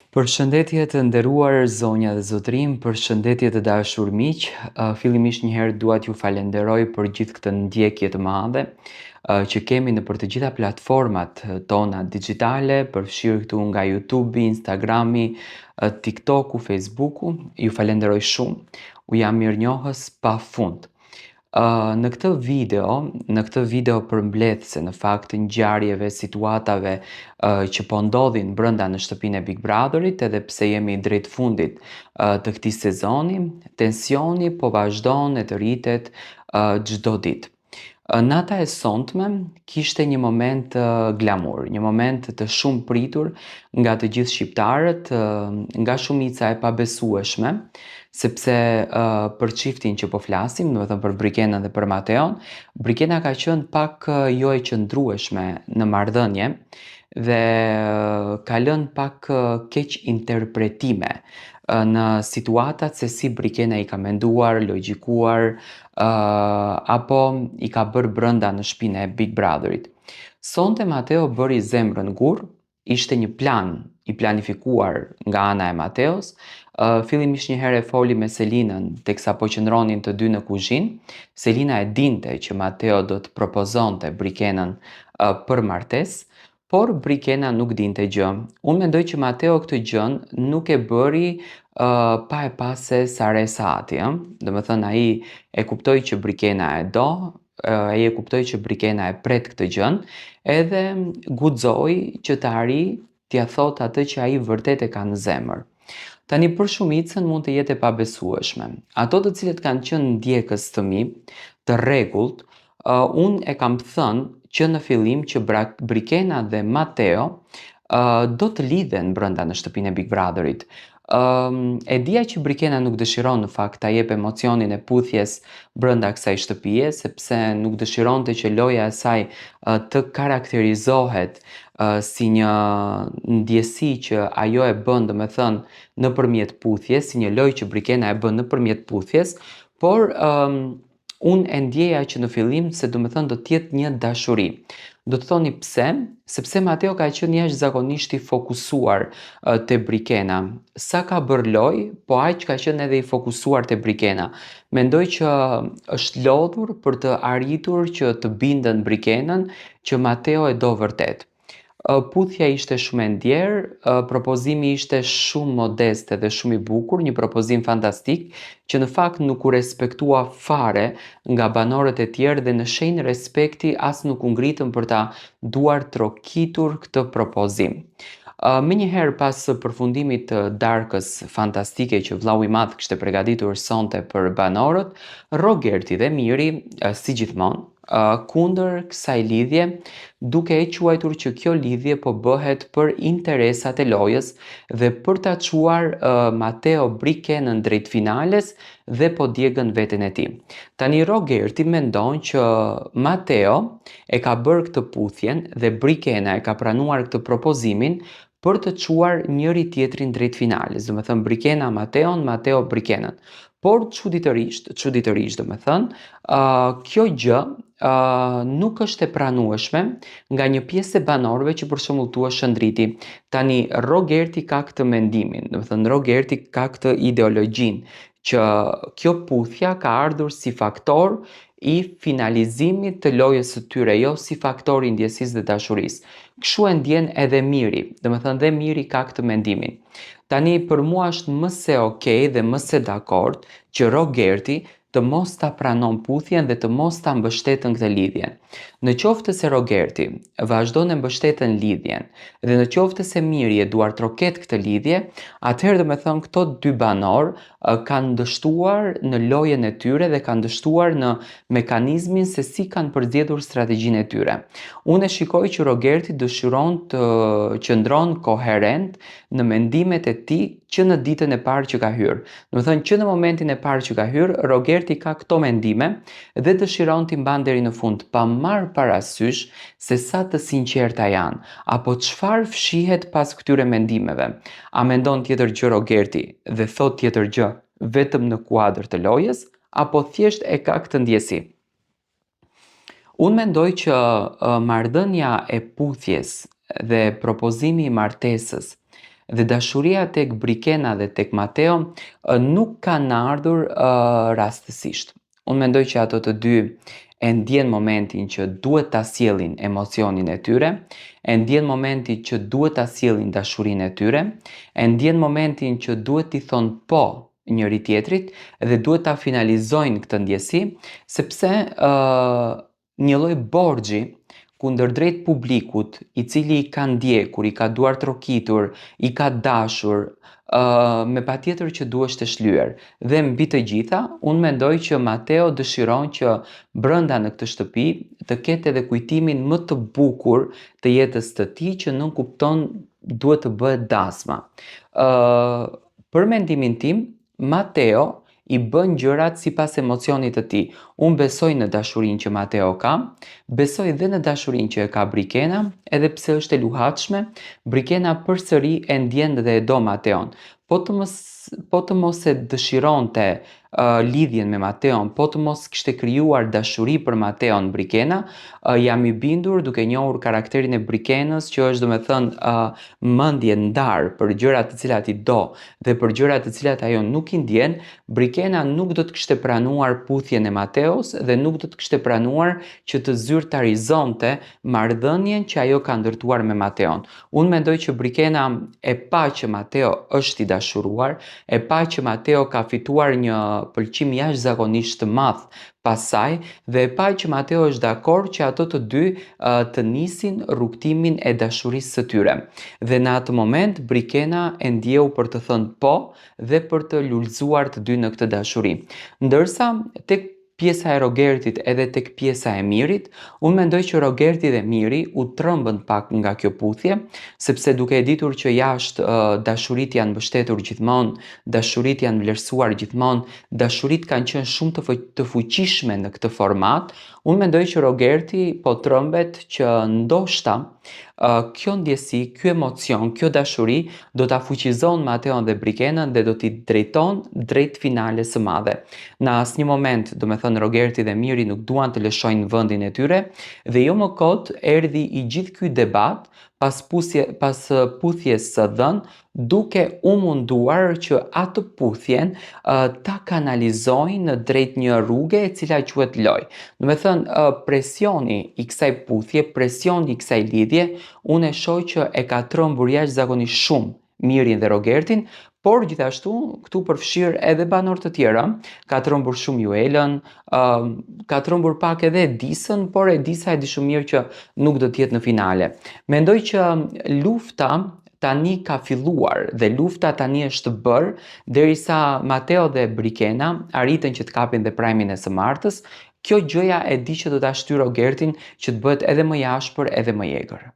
Përshëndetje të nderuar zonja dhe zotrim, përshëndetje të dashur miq. Fillimisht njëherë dua t'ju falenderoj për gjithë këtë ndjekje të madhe që kemi nëpër të gjitha platformat tona digjitale, përfshirë këtu nga YouTube, Instagrami, TikToku, Facebooku. Ju falenderoj shumë. U jam mirënjohës pafund. Në këtë video përmbledhse në fakt ngjarjeve, situatave që po ndodhin brenda në shtëpinë e Big Brotherit, edhe pse jemi drejt fundit të këtij sezoni, tensioni po vazhdon e të rritet çdo ditë. Nata e sonte kishte një moment glamur, një moment të shumë pritur nga të gjithë shqiptarët, nga shumica e pabesueshme, sepse për çiftin që po flasim, domethënë për Brikenën dhe për Mateon, Brikena ka qenë pak jo e qëndrueshme në marrëdhënie dhe ka lënë pak keq interpretime në situatat se si Brikena i ka menduar, logjikuar, apo i ka bërë brenda në shtëpinë e Big Brotherit. Sonte Mateo bëri zemrën gur, ishte një plan i planifikuar nga ana e Mateos. Fillimisht një herë e foli me Selinën teksa po qëndronin të dy në kuzhinë. Selina e dinte që Mateo do të propozonte Brikenën për martesë, por Brikena nuk dinte gjë. Unë mendoj që Mateo këtë gjën nuk e bëri pa e pase sa re sa ati. Domethënë ai e kuptoi që Brikena e do, ai e kuptoi që Brikena e pret këtë gjën, edhe guxoi që të arrijë t'ia thotë atë që ai vërtet e ka në zemër. Tani për shumicën mund të jetë e pabesueshme. Ato të cilët kanë qenë ndjekës të mi, të rregullt, unë e kam thënë që në fillim që Brikena dhe Mateo do të lidhen brenda në shtëpinë e Big Brotherit. E dija që Brikena nuk dëshiron në fakt ta jep emocionin e puthjes brenda kësaj shtëpie, sepse nuk dëshironte që loja e saj të karakterizohet si një ndjesi që ajo e bën, domethënë nëpërmjet puthjes, si një lojë që Brikena e bën nëpërmjet puthjes, por unë e ndjeja që në fillim se domethënë do të jetë një dashuri. Do të thoni pse? Sepse Mateo ka qenë jashtëzakonisht i fokusuar te Brikena. Sa ka bërë lojë, po aq ka qenë edhe i fokusuar te Brikena. Mendoj që është lodhur për të arritur që të bindën Brikenën që Mateo e do vërtet. Puthja ishte shumë e ndjerë, propozimi ishte shumë modest dhe shumë i bukur, një propozim fantastik që në fakt nuk u respektua fare nga banorët e tjerë dhe në shenjë respekti as nuk u ngritën për ta duar trokitur këtë propozim. Menjëherë pas përfundimit të darkës fantastike që vllau i madh kishte përgatitur sonte për banorët, Rogerti dhe Miri, si gjithmonë, kundër kësaj lidhje, duke e quajtur që kjo lidhje po bëhet për interesat e lojës dhe për ta çuar Mateo Brikenën drejt finales dhe po djegën veten e tij. Tani Rogerti mendon që Mateo e ka bërë këtë puthjen dhe Brikena e ka pranuar këtë propozimin për të çuar njëri tjetrin drejt finales, domethënë Brikena Mateon, Mateo Brikenën. Por çuditërisht domethënë, kjo gjë nuk është e pranueshme nga një pjesë e banorëve që për shembull thua shëndriti. Tani Rogerti ka këtë mendimin, domethënë Rogerti ka këtë ideologjinë që kjo puthja ka ardhur si faktor i finalizimit të lojës së tyre, jo si faktor i ndjesisë dhe dashurisë. Kështu e ndjen edhe Miri, domethënë dhe Miri ka këtë mendimin. Tani për mua është më se okay dhe më se dakord që Rogerti të mos ta pranon puthjen dhe të mos ta mbështetën këtë lidhje. Në qoftë se Rogerti vazhdon e mbështetën lidhjen dhe në qoftë se Miri e duar troket këtë lidhje, atëherë domethënë këto dy banor kanë dështuar në lojën e tyre dhe kanë dështuar në mekanizmin se si kanë përzgjedhur strategjinë e tyre. Unë e shikoj që Rogerti dëshiron të qëndron koherent në mendimet e tij që në ditën e parë që ka hyrë. Domethënë që në momentin e parë që ka hyrë, Rogerti ka këto mendime dhe dëshiron t'i mban deri në fund, pa marrë parasysh se sa të sinqerta janë, apo çfarë fshihet pas këtyre mendimeve. A mendon tjetër gjë Rogerti dhe thot tjetër gjë vetëm në kuadër të lojës, apo thjesht e ka këtë ndjesi? Unë mendoj që marrëdhënia e puthjes dhe propozimi i martesës Dhe dashuria tek Brikena dhe tek Mateo nuk kanë ardhur rastësisht. Unë mendoj që ato të dy e ndjen momentin që duhet ta sjellin emocionin e tyre, e ndjen momentin që duhet ta sjellin dashurinë e tyre, e ndjen momentin që duhet t'i thonë po njëri tjetrit dhe duhet ta finalizojnë këtë ndjesi, sepse një lloj borxhi kundërdrejt publikut, i cili i ka ndjekur, i ka duar trokitur, i ka dashur, me patjetër që duhesh të shlyer. Dhe mbi të gjitha, unë mendoj që Mateo dëshiron që brenda në këtë shtëpi të ketë edhe kujtimin më të bukur të jetës të tij që nuk kupton duhet të bëhet dasma. Për mendimin tim, Mateo i bën gjërat sipas emocionit të tij. Unë besoj në dashurinë që Mateo ka, besoj dhe në dashurinë që e ka Brikena, edhe pse është e luhatshme, Brikena përsëri e ndjen dhe e do Mateon. Po të mos e dëshironte lidhjen me Mateon, po të mos kishte krijuar dashuri për Mateon Brikena, jam i bindur duke njohur karakterin e Brikenës që është domethënë mendje ndar për gjërat të cilat i do dhe për gjërat të cilat ajo nuk i ndjen, Brikena nuk do të kishte pranuar puthjen e Mateos dhe nuk do të kishte pranuar që të zyrtarizonte marrëdhënien që ajo ka ndërtuar me Mateon. Unë mendoj që Brikena e pa që Mateo është i dashuruar, e pa që Mateo ka fituar një pëlqim jashtëzakonisht të madh pas saj dhe e pa që Mateo është dakord që ato të dy të nisin rrugtimin e dashurisë së tyre. Dhe në atë moment Brikena e ndjeu për të thënë po dhe për të lulëzuar të dy në këtë dashuri. Ndërsa tek pjesa e Rogertit edhe tek pjesa e Mirit, unë mendoj që Rogerti dhe Miri u trëmbën pak nga kjo puthje, sepse duke e ditur që jashtë dashurit janë mbështetur gjithmonë, dashurit janë vlerësuar gjithmonë, dashurit kanë qenë shumë të fuqishme në këtë format, unë mendoj që Rogerti po trëmbet që ndoshta kjo ndjesi, ky emocion, kjo dashuri do ta fuqizon Mateon dhe Brikenën dhe do t'i drejton drejt finales së madhe. Në asnjë moment, domethënë Rogerti dhe Miri nuk duan të lëshojnë vendin e tyre dhe jo më kot erdhi i gjithë ky debat pas puthjes së dhënë, duke u munduar që atë puthjen ta kanalizojnë drejt një rruge e cila quhet lojë. Do me thënë, presioni i kësaj puthje, presioni i kësaj lidhje, unë e shoh që e ka trembur jashtëzakonisht shumë Mirin dhe Rogertin, por gjithashtu këtu përfshirë edhe banor të tjera, ka trembur shumë Juelën, ka trembur pak edhe Edisën, por Edisa e di shumë mirë që nuk do të jetë në finale. Mendoj që lufta tani ka filluar dhe lufta tani është bërë derisa Mateo dhe Brikena arritën që të kapin dhe prajmin e së martës. Kjo gjëja e di që do ta shtyjë Rogertin që të bëhet edhe më i ashpër edhe më i egër.